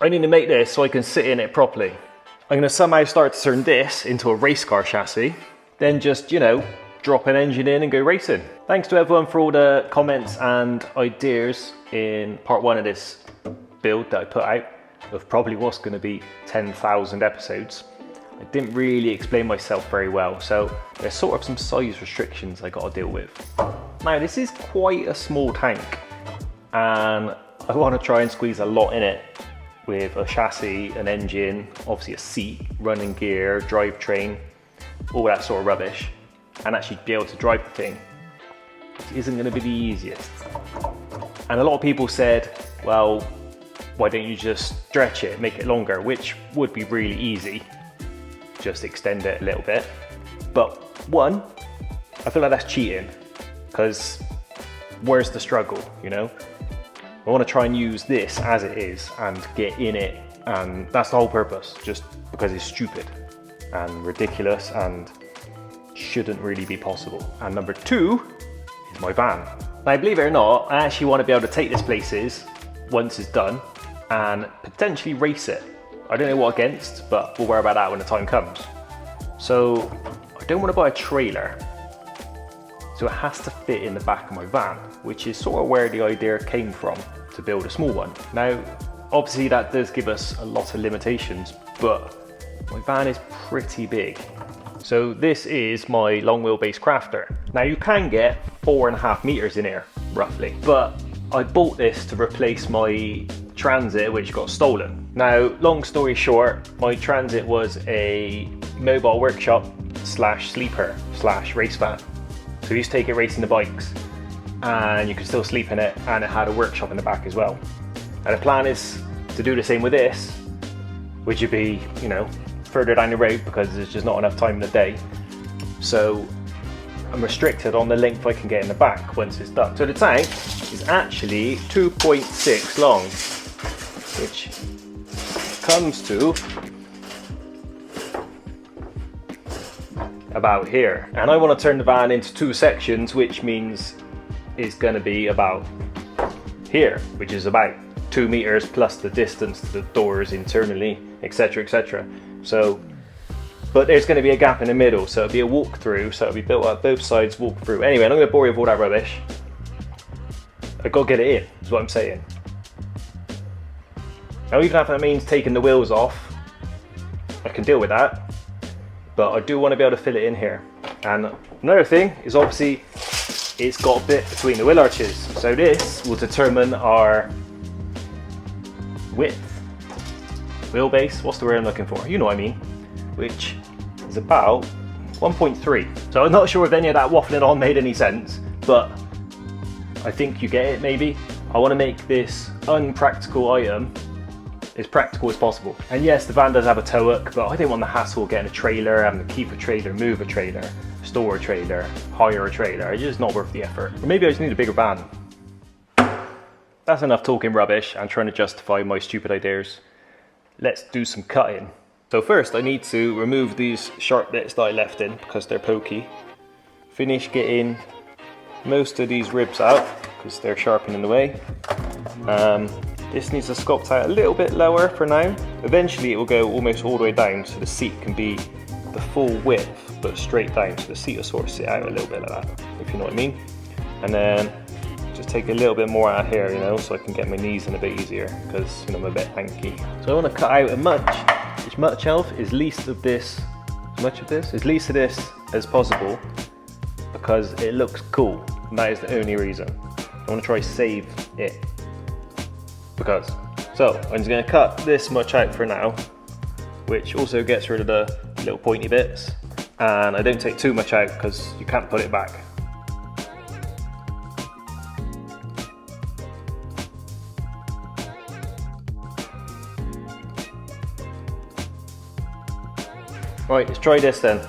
I need to make this so I can sit in it properly. I'm going to somehow start to turn this into a race car chassis, then just, you know, drop an engine in and go racing. Thanks to everyone for all the comments and ideas in part 1 of this build that I put out of probably what's going to be 10,000 episodes. I didn't really explain myself very well, so there's sort of some size restrictions I got to deal with. Now this is quite a small tank and I want to try and squeeze a lot in it, with a chassis, an engine, obviously a seat, running gear, drivetrain, all that sort of rubbish, and actually be able to drive the thing, which isn't going to be the easiest. And a lot of people said, well, why don't you just stretch it, make it longer, which would be really easy, just extend it a little bit. But one, I feel like that's cheating, because where's the struggle, you know? I want to try and use this as it is and get in it, and that's the whole purpose, just because it's stupid and ridiculous and shouldn't really be possible. And number 2 is my van. Now believe it or not, I actually want to be able to take this places once it's done and potentially race it. I don't know what against, but we'll worry about that when the time comes. So I don't want to buy a trailer, so it has to fit in the back of my van, which is sort of where the idea came from, to build a small one. Now, obviously that does give us a lot of limitations, but my van is pretty big. So this is my long wheelbase crafter. Now you can get 4.5 meters in here, roughly, but I bought this to replace my Transit, which got stolen. Now, long story short, my Transit was a mobile workshop slash sleeper slash race van. So we used to take it racing the bikes, and you could still sleep in it, and it had a workshop in the back as well. And the plan is to do the same with this, which would be, you know, further down the road because there's just not enough time in the day. So I'm restricted on the length I can get in the back once it's done. So the tank is actually 2.6 long, which comes to about here. And I want to turn the van into 2 sections, which means it's going to be about here, which is about 2 meters plus the distance to the doors internally, etc, etc. So, but there's going to be a gap in the middle, so it'll be a walk-through, so it'll be built up both sides, walk through. Anyway, I'm not going to bore you with all that rubbish. I've got to get it in, is what I'm saying. Now, even if that means taking the wheels off, I can deal with that, but I do want to be able to fit it in here. And another thing is, obviously, it's got a bit between the wheel arches, so this will determine our width, wheelbase, what's the word I'm looking for, you know what I mean, which is about 1.3. So I'm not sure if any of that waffling on made any sense, but I think you get it maybe. I want to make this unpractical item as practical as possible. And yes, the van does have a tow hook, but I didn't want the hassle of getting a trailer, having to keep a trailer, move a trailer, store a trailer, hire a trailer. It's just not worth the effort. Or maybe I just need a bigger van. That's enough talking rubbish and trying to justify my stupid ideas. Let's do some cutting. So first I need to remove these sharp bits that I left in because they're pokey. Finish getting most of these ribs out because they're sharp in the way. This needs to sculpt out a little bit lower for now. Eventually it will go almost all the way down so the seat can be the full width but straight down, so the seat will sort of sit out a little bit like that, if you know what I mean. And then just take a little bit more out here, you know, so I can get my knees in a bit easier because, you know, I'm a bit lanky. So I want to cut out as much of is least of this as possible because it looks cool, and that is the only reason. I want to try save it because. So I'm just going to cut this much out for now, which also gets rid of the little pointy bits, and I don't take too much out because you can't put it back. Right, let's try this then.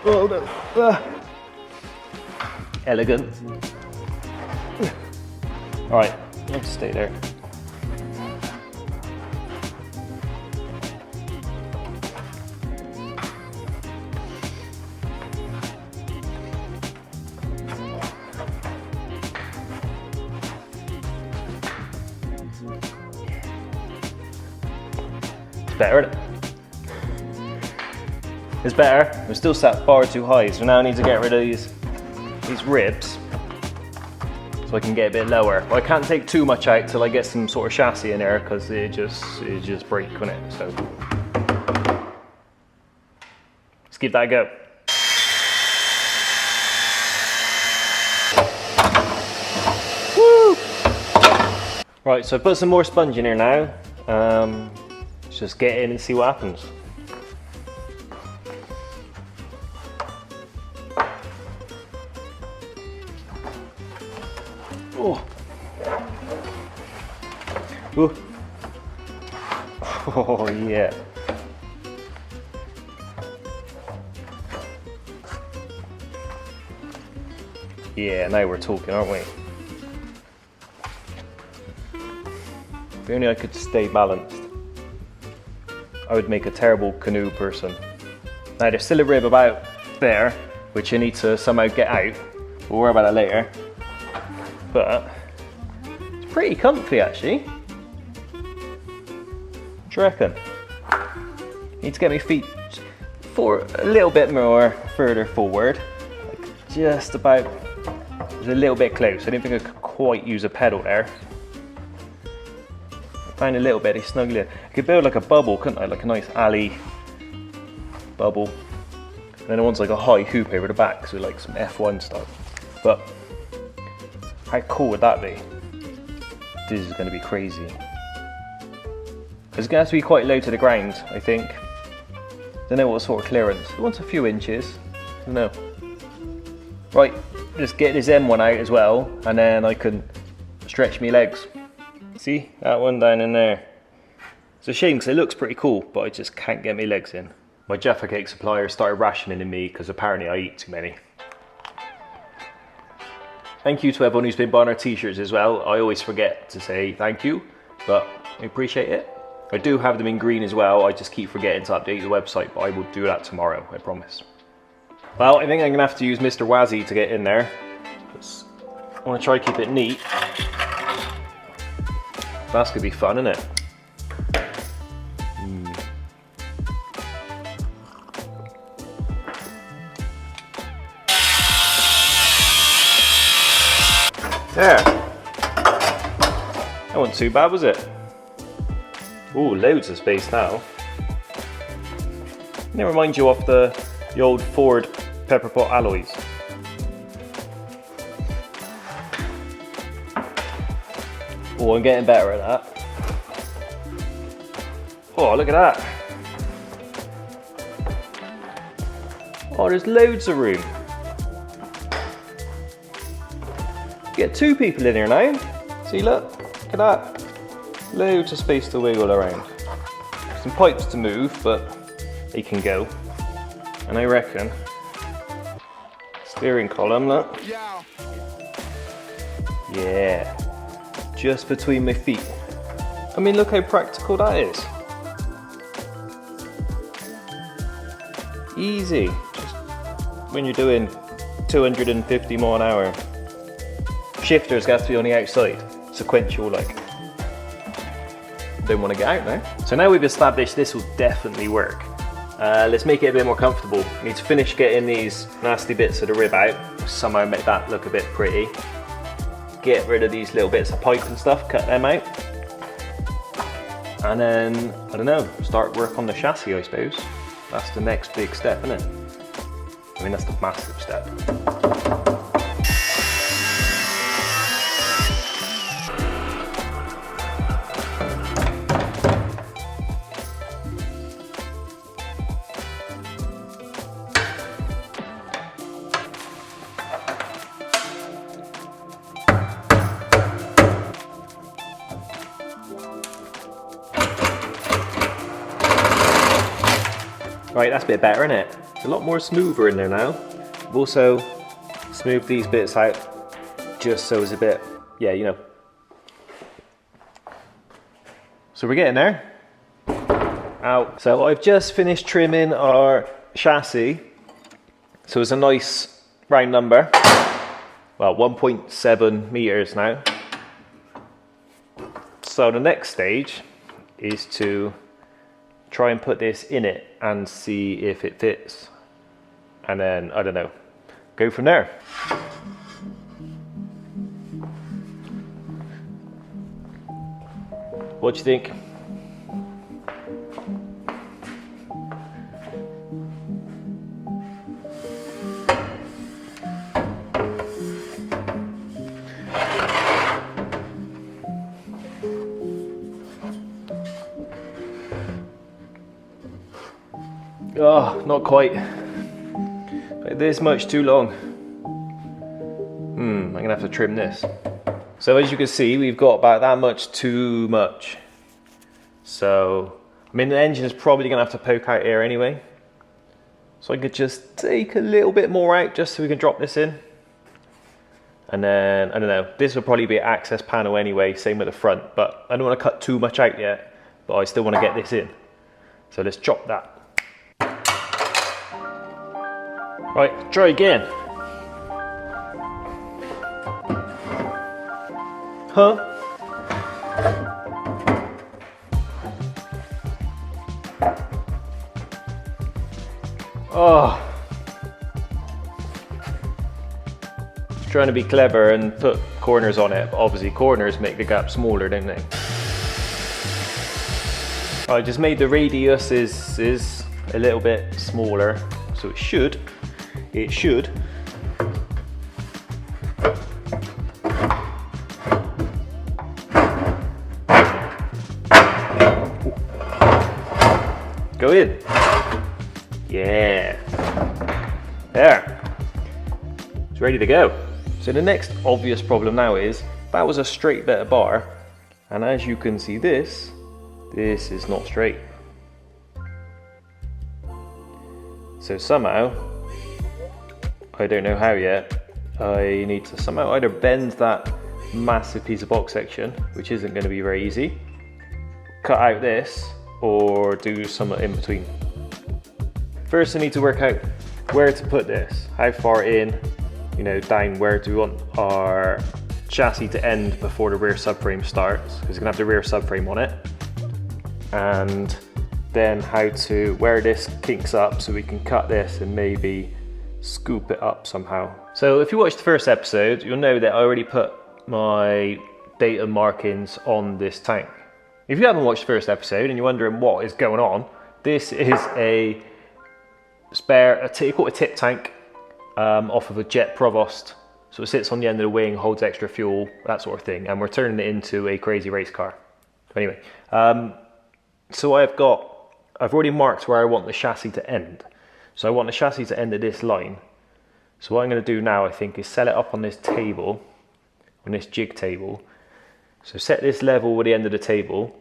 Oh no. Elegant. Alright, let's stay there. It's better, isn't it? It's better. We're still sat far too high, so now I need to get rid of these ribs so I can get a bit lower. But I can't take too much out till I get some sort of chassis in there because it just break, wouldn't it? So let's give that a go. Woo! Right, so I put some more sponge in here now. Let's just get in and see what happens. Oh. Ooh. Oh yeah. Yeah, now we're talking, aren't we? If only I could stay balanced, I would make a terrible canoe person. Now there's still a rib about there, which I need to somehow get out. We'll worry about that later. But it's pretty comfy actually. What do you reckon? Need to get my feet for a little bit more further forward. Like just about, it's a little bit close. I didn't think I could quite use a pedal there. Find a little bit of snugly. I could build like a bubble, couldn't I? Like a nice alley bubble. And then I want like a high hoop over the back, so like some F1 stuff. But how cool would that be? This is going to be crazy. It's going to have to be quite low to the ground, I think. Don't know what sort of clearance. It wants a few inches. I don't know. Right, just get this M1 out as well, and then I can stretch my legs. See that one down in there? It's a shame because it looks pretty cool, but I just can't get my legs in. My Jaffa Cake supplier started rationing in me because apparently I eat too many. Thank you to everyone who's been buying our t-shirts as well. I always forget to say thank you, but I appreciate it. I do have them in green as well. I just keep forgetting to update the website, but I will do that tomorrow, I promise. Well, I think I'm gonna have to use Mr. Wazzy to get in there. I wanna try to keep it neat. That's gonna be fun, isn't it? There. That wasn't too bad, was it? Ooh, loads of space now. Didn't it remind you of the old Ford pepper pot alloys? Oh, I'm getting better at that. Oh, look at that. Oh, there's loads of room. Get two people in here now. See, look at that. Loads of space to wiggle around. Some pipes to move, but they can go. And I reckon, steering column, look. Yeah, just between my feet. I mean, look how practical that is. Easy, just when you're doing 250 mile an hour. Shifters have to be on the outside, sequential like. Don't want to get out now. So now we've established this will definitely work. Let's make it a bit more comfortable. We need to finish getting these nasty bits of the rib out. Somehow make that look a bit pretty. Get rid of these little bits of pipe and stuff, cut them out. And then, I don't know, start work on the chassis, I suppose. That's the next big step, isn't it? I mean, that's the massive step. Right, that's a bit better, isn't it? It's a lot more smoother in there now. I've also smoothed these bits out just so it's a bit, yeah, you know. So we're getting there. Out. So I've just finished trimming our chassis. So it's a nice round number. Well, 1.7 meters now. So the next stage is to try and put this in it and see if it fits. And then, I don't know, go from there. What do you think? Oh, not quite. Like this much too long. I'm gonna have to trim this. So as you can see, we've got about that much too much. So, I mean, the engine is probably gonna have to poke out air anyway. So I could just take a little bit more out just so we can drop this in. And then, I don't know, this will probably be an access panel anyway, same with the front, but I don't wanna cut too much out yet, but I still wanna get this in. So let's chop that. Right, try again. Huh? Oh. Trying to be clever and put corners on it, but obviously corners make the gap smaller, don't they? I just made the radius is a little bit smaller, so it should. Go in. Yeah. There. It's ready to go. So the next obvious problem now is, that was a straight bit of bar, and as you can see this is not straight. So somehow, I don't know how yet, I need to somehow either bend that massive piece of box section, which isn't going to be very easy, cut out this, or do something in between. First I need to work out where to put this, how far in, you know, down, where do we want our chassis to end before the rear subframe starts, because it's going to have the rear subframe on it, and then how to, where this kinks up so we can cut this and maybe scoop it up somehow. So if you watched the first episode, you'll know that I already put my data markings on this tank. If you haven't watched the first episode and you're wondering what is going on, this is a spare, you call it a tip tank, off of a Jet Provost. So it sits on the end of the wing, holds extra fuel, that sort of thing, and we're turning it into a crazy race car. Anyway, so I've already marked where I want the chassis to end. So I want the chassis to end at this line. So what I'm going to do now, I think, is set it up on this table, on this jig table. So set this level with the end of the table,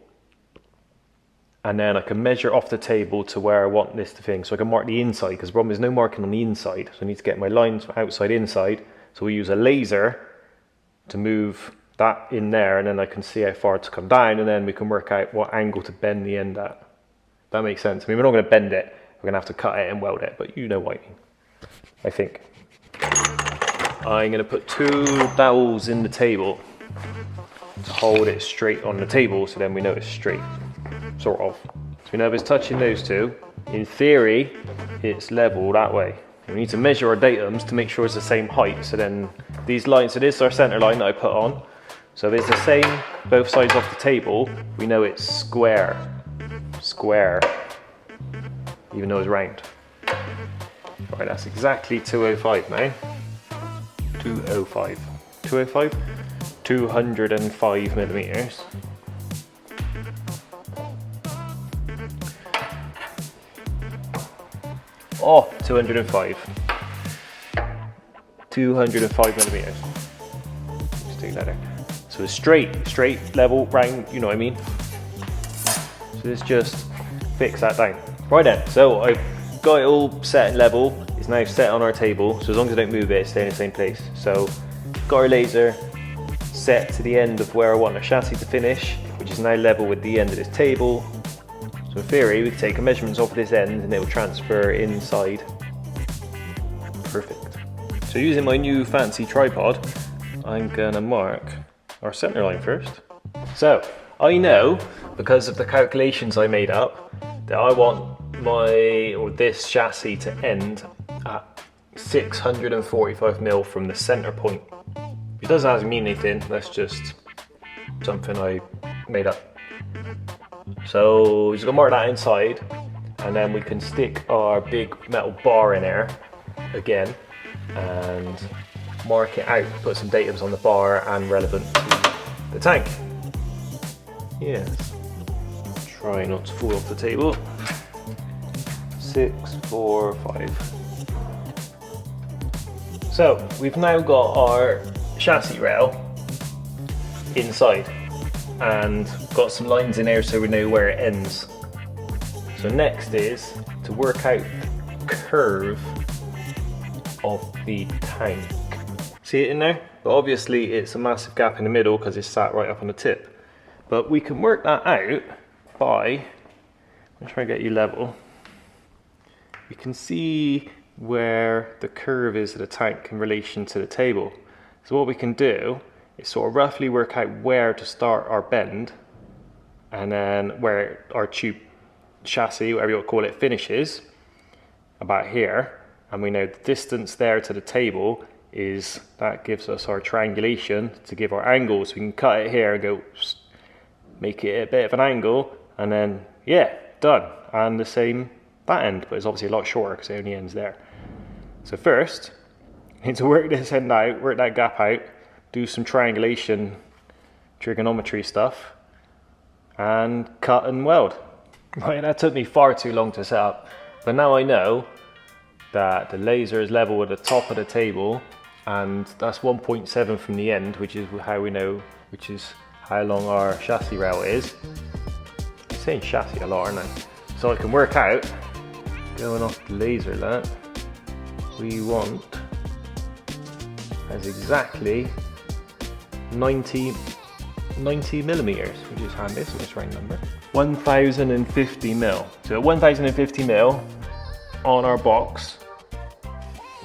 and then I can measure off the table to where I want this to thing. So I can mark the inside, because the problem is no marking on the inside. So I need to get my lines from outside inside. So we use a laser to move that in there, and then I can see how far to come down, and then we can work out what angle to bend the end at. That makes sense. I mean, we're not going to bend it. We're going to have to cut it and weld it, but you know what I mean, I think. I'm going to put 2 dowels in the table to hold it straight on the table, so then we know it's straight, sort of. So we know if it's touching those two, in theory, it's level that way. We need to measure our datums to make sure it's the same height, so then these lines, so this is our center line that I put on. So if it's the same both sides off the table, we know it's square, even though it's round. Right, that's exactly 205 now. 205. 205? 205 millimeters. Oh, 205. 205 millimeters. Let's do that there. So it's straight, level, round, you know what I mean? So let's just fix that down. Right then, so I've got it all set and level. It's now set on our table, so as long as I don't move it, it's staying in the same place. So got our laser set to the end of where I want our chassis to finish, which is now level with the end of this table. So in theory, we can take measurements off this end and it will transfer inside. Perfect. So using my new fancy tripod, I'm gonna mark our center line first. So I know, because of the calculations I made up, that I want this chassis to end at 645mm from the center point. It doesn't have to mean anything, that's just something I made up. So we're just gonna mark that inside, and then we can stick our big metal bar in there again and mark it out, put some datums on the bar and relevant to the tank. Yes. Try not to fall off the table. 6, 4, 5. So we've now got our chassis rail inside and got some lines in there so we know where it ends. So next is to work out the curve of the tank. See it in there? But obviously it's a massive gap in the middle because it's sat right up on the tip. But we can work that out by, I'll try and get you level. You can see where the curve is of the tank in relation to the table. So what we can do is sort of roughly work out where to start our bend and then where our tube chassis, whatever you want to call it, finishes, about here. And we know the distance there to the table is, that gives us our triangulation to give our angle. So we can cut it here and go, make it a bit of an angle, and then, yeah, done. And the same that end, but it's obviously a lot shorter because it only ends there. So first, you need to work this end out, work that gap out, do some triangulation, trigonometry stuff, and cut and weld. Right, that took me far too long to set up, but now I know that the laser is level with the top of the table, and that's 1.7 from the end, which is how we know, which is how long our chassis rail is. I'm saying chassis a lot, aren't I? So I can work out, going off the laser that we want as exactly 90 millimeters, which is handy, so let's round number. 1050 mil. So at 1050 mil on our box,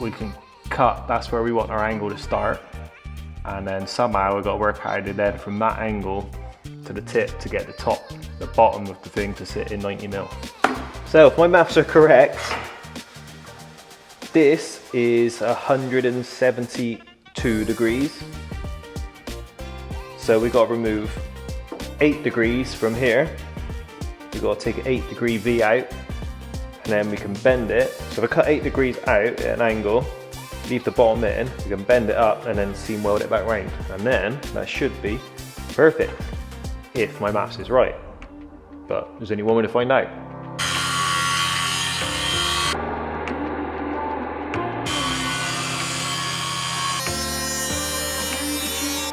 we can cut, that's where we want our angle to start. And then somehow we've got to work out then from that angle to the tip to get the bottom of the thing to sit in 90 mil. So if my maths are correct, this is 172 degrees. So we've got to remove 8 degrees from here. We've got to take an 8-degree V out, and then we can bend it. So if I cut 8 degrees out at an angle, leave the bottom in, we can bend it up and then seam weld it back round. And then that should be perfect, if my maths is right. But there's only one way to find out.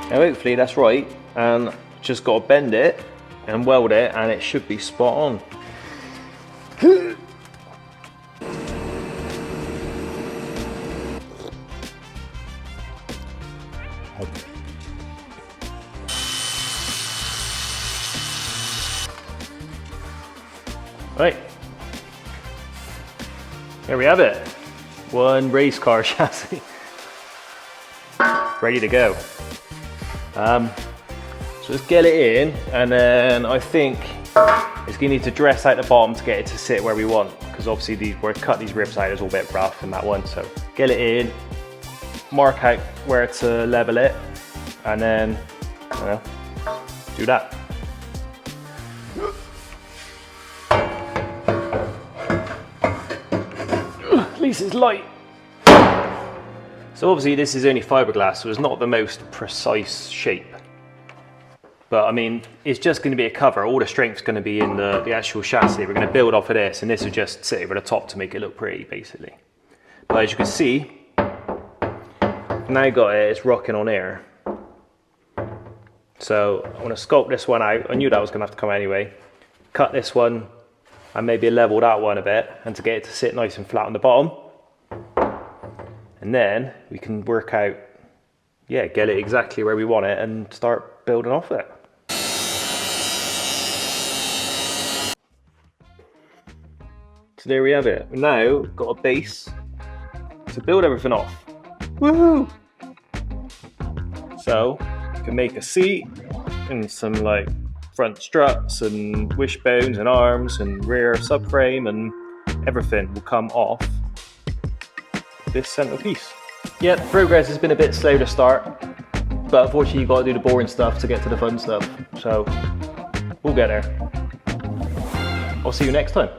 Now hopefully that's right, and just got to bend it and weld it and it should be spot on. Right, here we have it. One race car chassis, ready to go. So let's get it in, and then I think it's gonna need to dress out the bottom to get it to sit where we want, because obviously we're cut these ribs out, it's all a bit rough in that one. So get it in, mark out where to level it, and then do that. At least it's light. So obviously this is only fiberglass, so it's not the most precise shape. But I mean, it's just going to be a cover. All the strength's going to be in the actual chassis. We're going to build off of this, and this will just sit over the top to make it look pretty, basically. But as you can see, now got it, it's rocking on air. So I want to sculpt this one out. I knew that was going to have to come anyway. Cut this one and maybe level that one a bit, and to get it to sit nice and flat on the bottom. And then we can work out, yeah, get it exactly where we want it and start building off it. So there we have it. We've now got a base to build everything off. Woohoo! So we can make a seat and some like front struts and wishbones and arms and rear subframe and everything will come off this centerpiece. Yeah, the progress has been a bit slow to start, but unfortunately you've got to do the boring stuff to get to the fun stuff. So we'll get there. I'll see you next time.